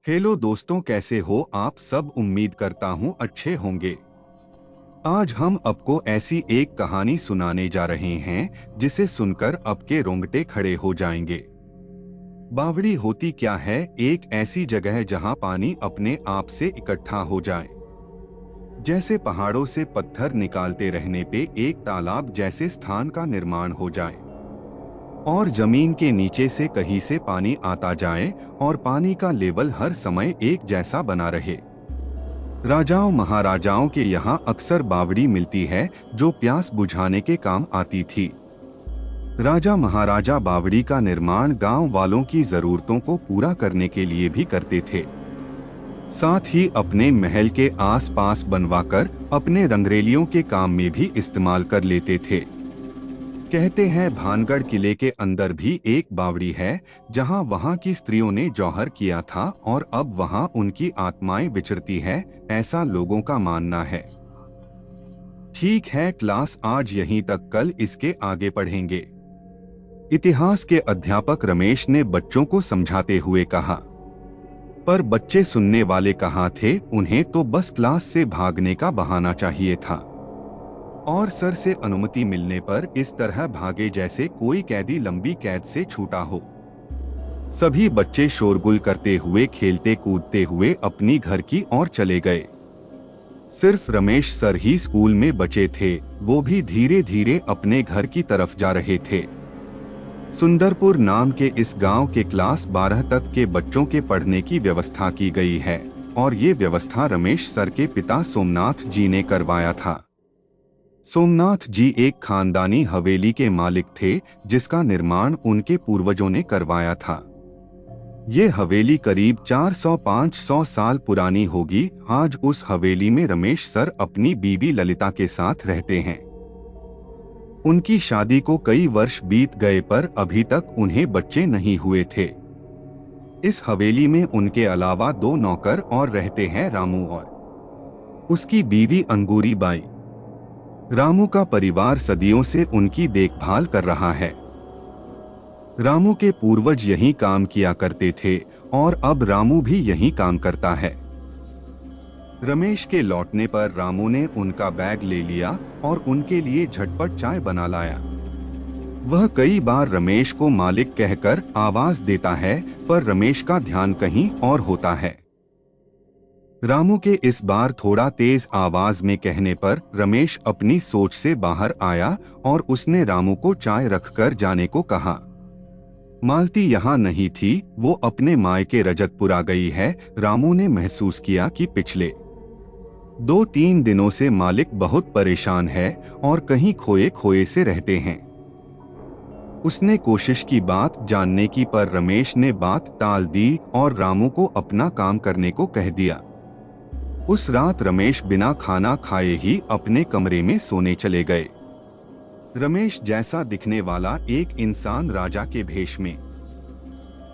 Hello दोस्तों, कैसे हो आप सब। उम्मीद करता हूँ अच्छे होंगे। आज हम आपको ऐसी एक कहानी सुनाने जा रहे हैं जिसे सुनकर आपके रोंगटे खड़े हो जाएंगे। बावड़ी होती क्या है? एक ऐसी जगह जहाँ पानी अपने आप से इकट्ठा हो जाए, जैसे पहाड़ों से पत्थर निकालते रहने पे एक तालाब जैसे स्थान का निर्माण हो जाए और जमीन के नीचे से कहीं से पानी आता जाए और पानी का लेवल हर समय एक जैसा बना रहे। राजाओं महाराजाओं के यहाँ अक्सर बावड़ी मिलती है जो प्यास बुझाने के काम आती थी। राजा महाराजा बावड़ी का निर्माण गांव वालों की जरूरतों को पूरा करने के लिए भी करते थे, साथ ही अपने महल के आसपास बनवाकर अपने रंगरेलियों के काम में भी इस्तेमाल कर लेते थे। कहते हैं भानगढ़ किले के अंदर भी एक बावड़ी है जहां वहां की स्त्रियों ने जौहर किया था और अब वहां उनकी आत्माएं विचरती है, ऐसा लोगों का मानना है। ठीक है क्लास, आज यहीं तक, कल इसके आगे पढ़ेंगे। इतिहास के अध्यापक रमेश ने बच्चों को समझाते हुए कहा। पर बच्चे सुनने वाले कहाँ थे, उन्हें तो बस क्लास से भागने का बहाना चाहिए था और सर से अनुमति मिलने पर इस तरह भागे जैसे कोई कैदी लंबी कैद से छूटा हो। सभी बच्चे शोरगुल करते हुए खेलते कूदते हुए अपनी घर की ओर चले गए। सिर्फ रमेश सर ही स्कूल में बचे थे, वो भी धीरे धीरे अपने घर की तरफ जा रहे थे। सुंदरपुर नाम के इस गांव के क्लास 12 तक के बच्चों के पढ़ने की व्यवस्था की गई है और ये व्यवस्था रमेश सर के पिता सोमनाथ जी ने करवाया था। सोमनाथ जी एक खानदानी हवेली के मालिक थे जिसका निर्माण उनके पूर्वजों ने करवाया था। ये हवेली करीब 400-500 साल पुरानी होगी। आज उस हवेली में रमेश सर अपनी बीवी ललिता के साथ रहते हैं। उनकी शादी को कई वर्ष बीत गए पर अभी तक उन्हें बच्चे नहीं हुए थे। इस हवेली में उनके अलावा 2 नौकर और रहते हैं, रामू और उसकी बीवी अंगूरी बाई। रामू का परिवार सदियों से उनकी देखभाल कर रहा है। रामू के पूर्वज यहीं काम किया करते थे और अब रामू भी यहीं काम करता है। रमेश के लौटने पर रामू ने उनका बैग ले लिया और उनके लिए झटपट चाय बना लाया। वह कई बार रमेश को मालिक कहकर आवाज देता है, पर रमेश का ध्यान कहीं और होता है। रामू के इस बार थोड़ा तेज आवाज में कहने पर रमेश अपनी सोच से बाहर आया और उसने रामू को चाय रखकर जाने को कहा। मालती यहाँ नहीं थी, वो अपने मायके रजतपुरा गई है। रामू ने महसूस किया कि पिछले 2-3 दिनों से मालिक बहुत परेशान है और कहीं खोए खोए से रहते हैं। उसने कोशिश की बात जानने की, पर रमेश ने बात टाल दी और रामू को अपना काम करने को कह दिया। उस रात रमेश बिना खाना खाए ही अपने कमरे में सोने चले गए। रमेश जैसा दिखने वाला एक इंसान राजा के भेष में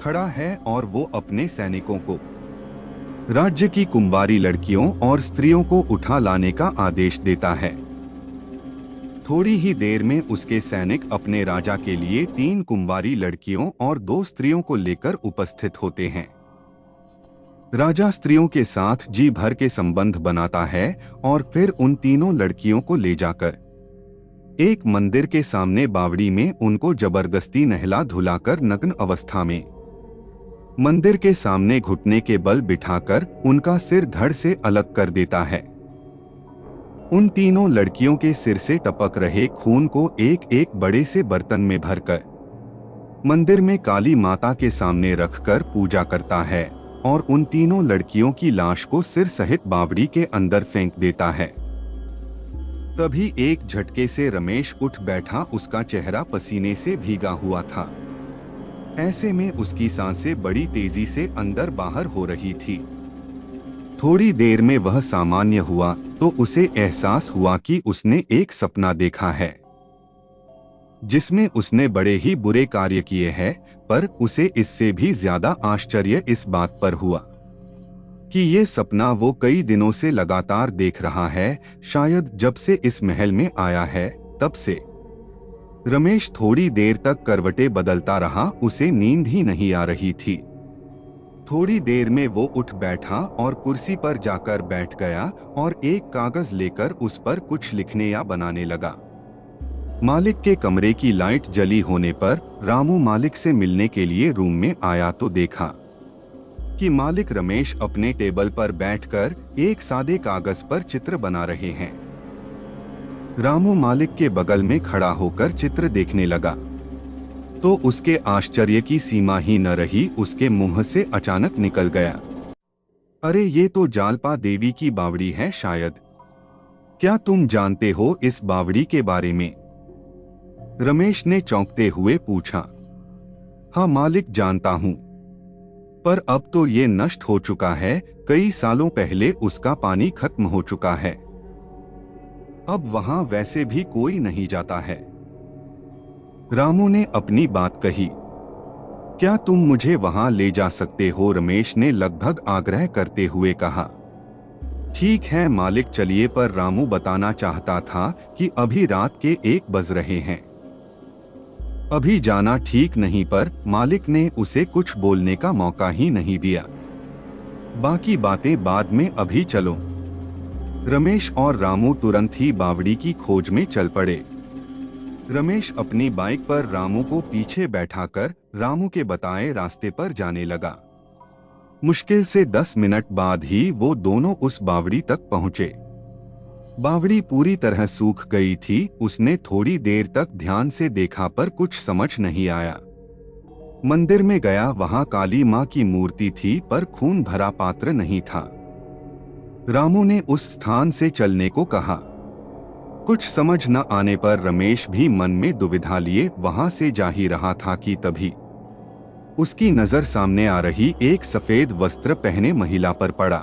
खड़ा है और वो अपने सैनिकों को राज्य की कुंवारी लड़कियों और स्त्रियों को उठा लाने का आदेश देता है। थोड़ी ही देर में उसके सैनिक अपने राजा के लिए 3 कुंवारी लड़कियों और 2 स्त्रियों को लेकर उपस्थित होते हैं। राजा स्त्रियों के साथ जी भर के संबंध बनाता है और फिर उन तीनों लड़कियों को ले जाकर एक मंदिर के सामने बावड़ी में उनको जबरदस्ती नहला धुलाकर नग्न अवस्था में मंदिर के सामने घुटने के बल बिठाकर उनका सिर धड़ से अलग कर देता है। उन तीनों लड़कियों के सिर से टपक रहे खून को एक एक बड़े से बर्तन में भरकर मंदिर में काली माता के सामने रखकर पूजा करता है और उन तीनों लड़कियों की लाश को सिर सहित बावड़ी के अंदर फेंक देता है। तभी एक झटके से रमेश उठ बैठा। उसका चेहरा पसीने से भीगा हुआ था। ऐसे में उसकी सांसें बड़ी तेजी से अंदर बाहर हो रही थी। थोड़ी देर में वह सामान्य हुआ तो उसे एहसास हुआ कि उसने एक सपना देखा है जिसमें उसने बड़े ही बुरे कार्य किए हैं, पर उसे इससे भी ज्यादा आश्चर्य इस बात पर हुआ कि ये सपना वो कई दिनों से लगातार देख रहा है। शायद जब से इस महल में आया है तब से। रमेश थोड़ी देर तक करवटें बदलता रहा, उसे नींद ही नहीं आ रही थी। थोड़ी देर में वो उठ बैठा और कुर्सी पर जाकर बैठ गया और एक कागज लेकर उस पर कुछ लिखने या बनाने लगा। मालिक के कमरे की लाइट जली होने पर रामू मालिक से मिलने के लिए रूम में आया तो देखा कि मालिक रमेश अपने टेबल पर बैठकर एक सादे कागज पर चित्र बना रहे हैं। रामू मालिक के बगल में खड़ा होकर चित्र देखने लगा तो उसके आश्चर्य की सीमा ही न रही। उसके मुंह से अचानक निकल गया, अरे ये तो जालपा देवी की बावड़ी है शायद। क्या तुम जानते हो इस बावड़ी के बारे में? रमेश ने चौंकते हुए पूछा। हाँ मालिक, जानता हूं, पर अब तो ये नष्ट हो चुका है। कई सालों पहले उसका पानी खत्म हो चुका है। अब वहां वैसे भी कोई नहीं जाता है। रामू ने अपनी बात कही। क्या तुम मुझे वहां ले जा सकते हो? रमेश ने लगभग आग्रह करते हुए कहा। ठीक है मालिक, चलिए। पर रामू बताना चाहता था कि अभी रात के 1 बज रहे हैं, अभी जाना ठीक नहीं, पर मालिक ने उसे कुछ बोलने का मौका ही नहीं दिया। बाकी बातें बाद में, अभी चलो। रमेश और रामू तुरंत ही बावड़ी की खोज में चल पड़े। रमेश अपनी बाइक पर रामू को पीछे बैठाकर रामू के बताए रास्ते पर जाने लगा। मुश्किल से 10 मिनट बाद ही वो दोनों उस बावड़ी तक पहुंचे। बावड़ी पूरी तरह सूख गई थी। उसने थोड़ी देर तक ध्यान से देखा पर कुछ समझ नहीं आया। मंदिर में गया, वहां काली मां की मूर्ति थी पर खून भरा पात्र नहीं था। रामू ने उस स्थान से चलने को कहा। कुछ समझ न आने पर रमेश भी मन में दुविधा लिए वहां से जा ही रहा था कि तभी उसकी नजर सामने आ रही एक सफेद वस्त्र पहने महिला पर पड़ा।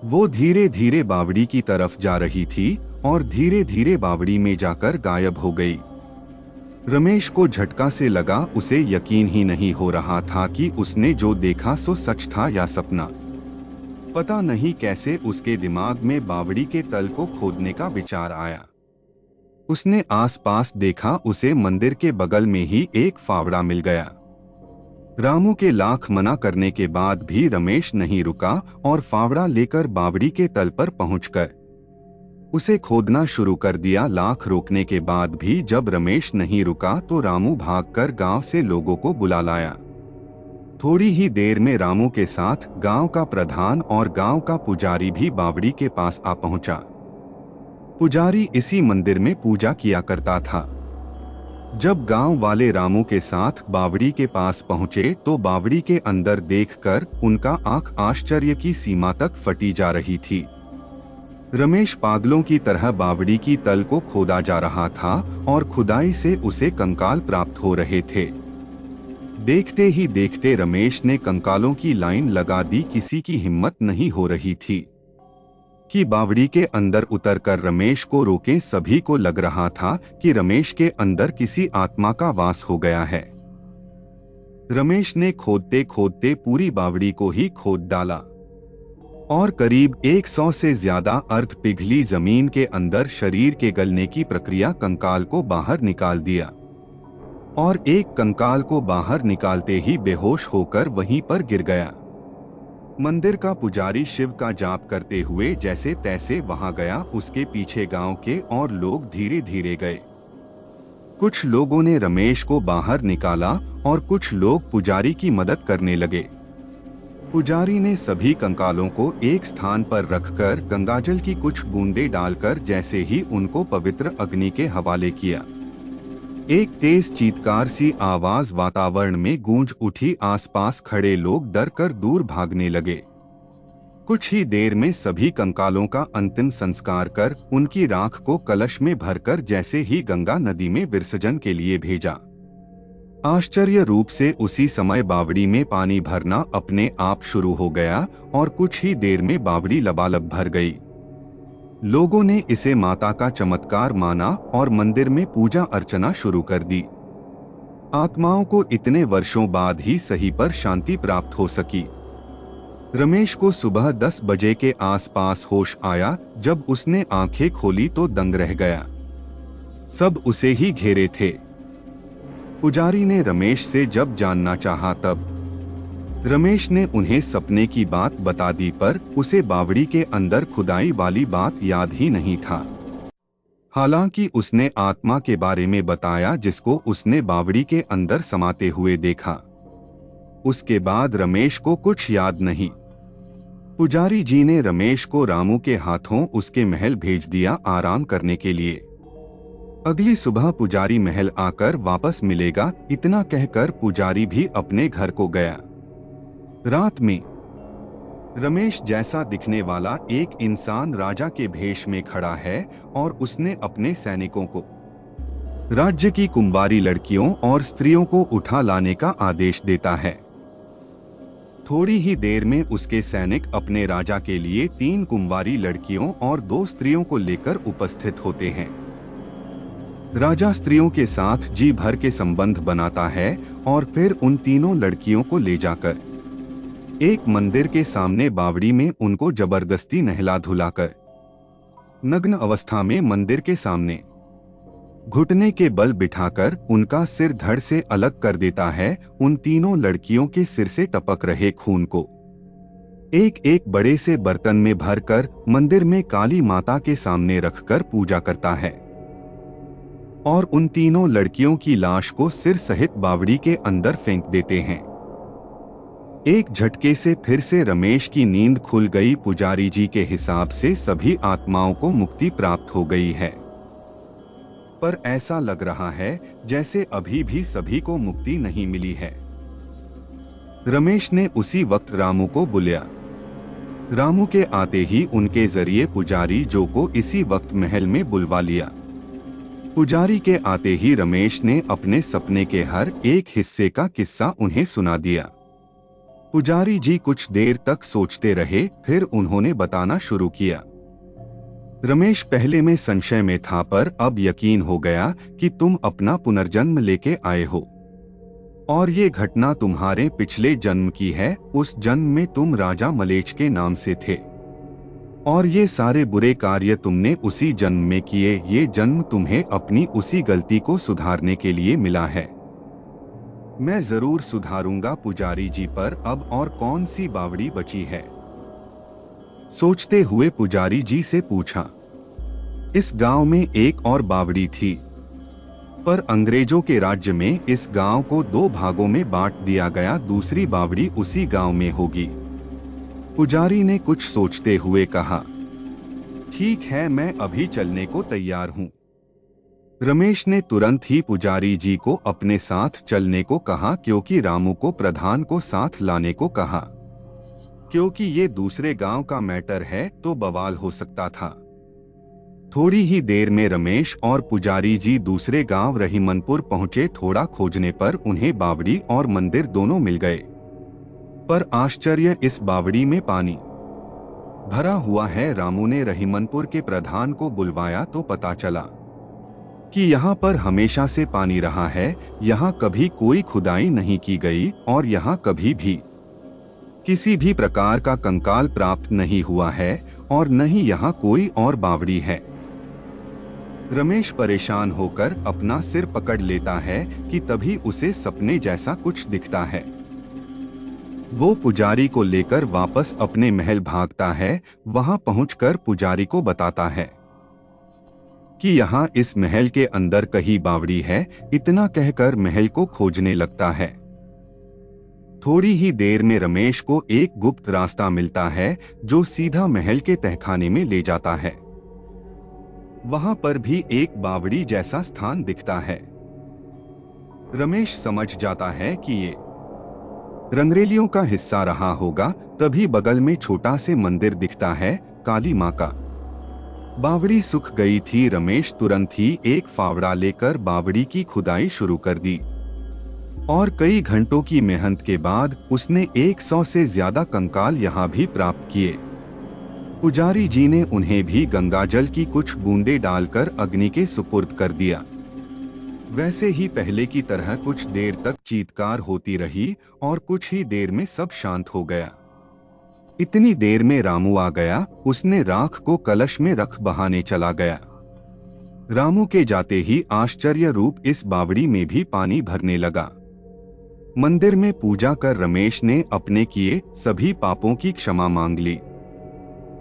वो धीरे धीरे बावड़ी की तरफ जा रही थी और धीरे धीरे बावड़ी में जाकर गायब हो गई। रमेश को झटका से लगा। उसे यकीन ही नहीं हो रहा था कि उसने जो देखा सो सच था या सपना। पता नहीं कैसे उसके दिमाग में बावड़ी के तल को खोदने का विचार आया। उसने आसपास देखा, उसे मंदिर के बगल में ही एक फावड़ा मिल गया। रामू के लाख मना करने के बाद भी रमेश नहीं रुका और फावड़ा लेकर बावड़ी के तल पर पहुंचकर उसे खोदना शुरू कर दिया। लाख रोकने के बाद भी जब रमेश नहीं रुका तो रामू भागकर गांव से लोगों को बुला लाया। थोड़ी ही देर में रामू के साथ गांव का प्रधान और गांव का पुजारी भी बावड़ी के पास आ पहुंचा। पुजारी इसी मंदिर में पूजा किया करता था। जब गांव वाले रामू के साथ बावड़ी के पास पहुंचे तो बावड़ी के अंदर देखकर उनका आंख आश्चर्य की सीमा तक फटी जा रही थी। रमेश पागलों की तरह बावड़ी की तल को खोदा जा रहा था और खुदाई से उसे कंकाल प्राप्त हो रहे थे। देखते ही देखते रमेश ने कंकालों की लाइन लगा दी। किसी की हिम्मत नहीं हो रही थी कि बावड़ी के अंदर उतरकर रमेश को रोके। सभी को लग रहा था कि रमेश के अंदर किसी आत्मा का वास हो गया है। रमेश ने खोदते खोदते पूरी बावड़ी को ही खोद डाला और करीब 100 से ज्यादा अर्ध पिघली जमीन के अंदर शरीर के गलने की प्रक्रिया कंकाल को बाहर निकाल दिया और एक कंकाल को बाहर निकालते ही बेहोश होकर वहीं पर गिर गया। मंदिर का पुजारी शिव का जाप करते हुए जैसे तैसे वहां गया। उसके पीछे गांव के और लोग धीरे धीरे गए। कुछ लोगों ने रमेश को बाहर निकाला और कुछ लोग पुजारी की मदद करने लगे। पुजारी ने सभी कंकालों को एक स्थान पर रखकर गंगाजल की कुछ बूंदें डालकर जैसे ही उनको पवित्र अग्नि के हवाले किया, एक तेज चीत्कार सी आवाज वातावरण में गूंज उठी। आसपास खड़े लोग डर कर दूर भागने लगे। कुछ ही देर में सभी कंकालों का अंतिम संस्कार कर उनकी राख को कलश में भरकर जैसे ही गंगा नदी में विसर्जन के लिए भेजा। आश्चर्य रूप से उसी समय बावड़ी में पानी भरना अपने आप शुरू हो गया और कुछ ही देर में बावड़ी लबालब भर गई। लोगों ने इसे माता का चमत्कार माना और मंदिर में पूजा अर्चना शुरू कर दी। आत्माओं को इतने वर्षों बाद ही सही पर शांति प्राप्त हो सकी। रमेश को सुबह 10 बजे के आसपास होश आया। जब उसने आंखें खोली तो दंग रह गया। सब उसे ही घेरे थे। पुजारी ने रमेश से जब जानना चाहा तब रमेश ने उन्हें सपने की बात बता दी, पर उसे बावड़ी के अंदर खुदाई वाली बात याद ही नहीं था। हालांकि उसने आत्मा के बारे में बताया जिसको उसने बावड़ी के अंदर समाते हुए देखा। उसके बाद रमेश को कुछ याद नहीं। पुजारी जी ने रमेश को रामू के हाथों उसके महल भेज दिया आराम करने के लिए। अगली सुबह पुजारी महल आकर वापस मिलेगा, इतना कहकर पुजारी भी अपने घर को गया। रात में रमेश जैसा दिखने वाला एक इंसान राजा के भेष में खड़ा है और उसने अपने सैनिकों को राज्य की कुंवारी लड़कियों और स्त्रियों को उठा लाने का आदेश देता है। थोड़ी ही देर में उसके सैनिक अपने राजा के लिए 3 कुंवारी लड़कियों और 2 स्त्रियों को लेकर उपस्थित होते हैं। राजा स्त्रियों के साथ जी भर के संबंध बनाता है और फिर उन तीनों लड़कियों को ले जाकर एक मंदिर के सामने बावड़ी में उनको जबरदस्ती नहला धुलाकर नग्न अवस्था में मंदिर के सामने घुटने के बल बिठाकर उनका सिर धड़ से अलग कर देता है। उन तीनों लड़कियों के सिर से टपक रहे खून को एक एक बड़े से बर्तन में भरकर मंदिर में काली माता के सामने रखकर पूजा करता है और उन तीनों लड़कियों की लाश को सिर सहित बावड़ी के अंदर फेंक देते हैं। एक झटके से फिर से रमेश की नींद खुल गई। पुजारी जी के हिसाब से सभी आत्माओं को मुक्ति प्राप्त हो गई है, पर ऐसा लग रहा है जैसे अभी भी सभी को मुक्ति नहीं मिली है। रमेश ने उसी वक्त रामू को बुलाया। रामू के आते ही उनके जरिए पुजारी जो को इसी वक्त महल में बुलवा लिया। पुजारी के आते ही रमेश ने अपने सपने के हर एक हिस्से का किस्सा उन्हें सुना दिया। पुजारी जी कुछ देर तक सोचते रहे, फिर उन्होंने बताना शुरू किया। रमेश पहले में संशय में था, पर अब यकीन हो गया कि तुम अपना पुनर्जन्म लेके आए हो और ये घटना तुम्हारे पिछले जन्म की है। उस जन्म में तुम राजा मलेच के नाम से थे और ये सारे बुरे कार्य तुमने उसी जन्म में किए। ये जन्म तुम्हें अपनी उसी गलती को सुधारने के लिए मिला है। मैं जरूर सुधारूंगा पुजारी जी, पर अब और कौन सी बावड़ी बची है? सोचते हुए पुजारी जी से पूछा। इस गांव में एक और बावड़ी थी, पर अंग्रेजों के राज्य में इस गांव को 2 भागों में बांट दिया गया। दूसरी बावड़ी उसी गांव में होगी। पुजारी ने कुछ सोचते हुए कहा, ठीक है, मैं अभी चलने को तैयार हूं। रमेश ने तुरंत ही पुजारी जी को अपने साथ चलने को कहा, क्योंकि रामू को प्रधान को साथ लाने को कहा, क्योंकि ये दूसरे गांव का मैटर है तो बवाल हो सकता था। थोड़ी ही देर में रमेश और पुजारी जी दूसरे गांव रहीमनपुर पहुंचे। थोड़ा खोजने पर उन्हें बावड़ी और मंदिर दोनों मिल गए, पर आश्चर्य, इस बावड़ी में पानी भरा हुआ है। रामू ने रहीमनपुर के प्रधान को बुलवाया तो पता चला कि यहाँ पर हमेशा से पानी रहा है। यहाँ कभी कोई खुदाई नहीं की गई और यहाँ कभी भी किसी भी प्रकार का कंकाल प्राप्त नहीं हुआ है और न ही यहाँ कोई और बावड़ी है। रमेश परेशान होकर अपना सिर पकड़ लेता है कि तभी उसे सपने जैसा कुछ दिखता है। वो पुजारी को लेकर वापस अपने महल भागता है। वहां पहुंचकर पुजारी को बताता है कि यहाँ इस महल के अंदर कहीं बावड़ी है। इतना कहकर महल को खोजने लगता है। थोड़ी ही देर में रमेश को एक गुप्त रास्ता मिलता है जो सीधा महल के तहखाने में ले जाता है। वहां पर भी एक बावड़ी जैसा स्थान दिखता है। रमेश समझ जाता है कि ये रंगरेलियों का हिस्सा रहा होगा। तभी बगल में छोटा से मंदिर दिखता है, काली मां का। बावड़ी सूख गई थी। रमेश तुरंत ही एक फावड़ा लेकर बावड़ी की खुदाई शुरू कर दी और कई घंटों की मेहनत के बाद उसने 100 से ज्यादा कंकाल यहाँ भी प्राप्त किए। पुजारी जी ने उन्हें भी गंगाजल की कुछ बूंदें डालकर अग्नि के सुपुर्द कर दिया। वैसे ही पहले की तरह कुछ देर तक चीत्कार होती रही और कुछ ही देर में सब शांत हो गया। इतनी देर में रामू आ गया। उसने राख को कलश में रख बहाने चला गया। रामू के जाते ही आश्चर्य रूप इस बावड़ी में भी पानी भरने लगा। मंदिर में पूजा कर रमेश ने अपने किए सभी पापों की क्षमा मांग ली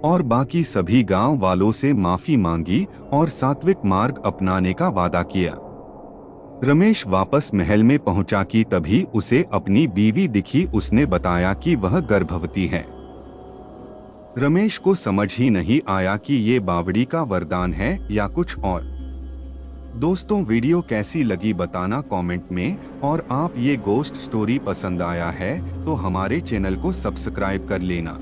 और बाकी सभी गांव वालों से माफी मांगी और सात्विक मार्ग अपनाने का वादा किया। रमेश वापस महल में पहुंचा कि तभी उसे अपनी बीवी दिखी। उसने बताया कि वह गर्भवती है। रमेश को समझ ही नहीं आया कि ये बावड़ी का वरदान है या कुछ और। दोस्तों, वीडियो कैसी लगी बताना कमेंट में, और आप ये गोस्ट स्टोरी पसंद आया है तो हमारे चैनल को सब्सक्राइब कर लेना।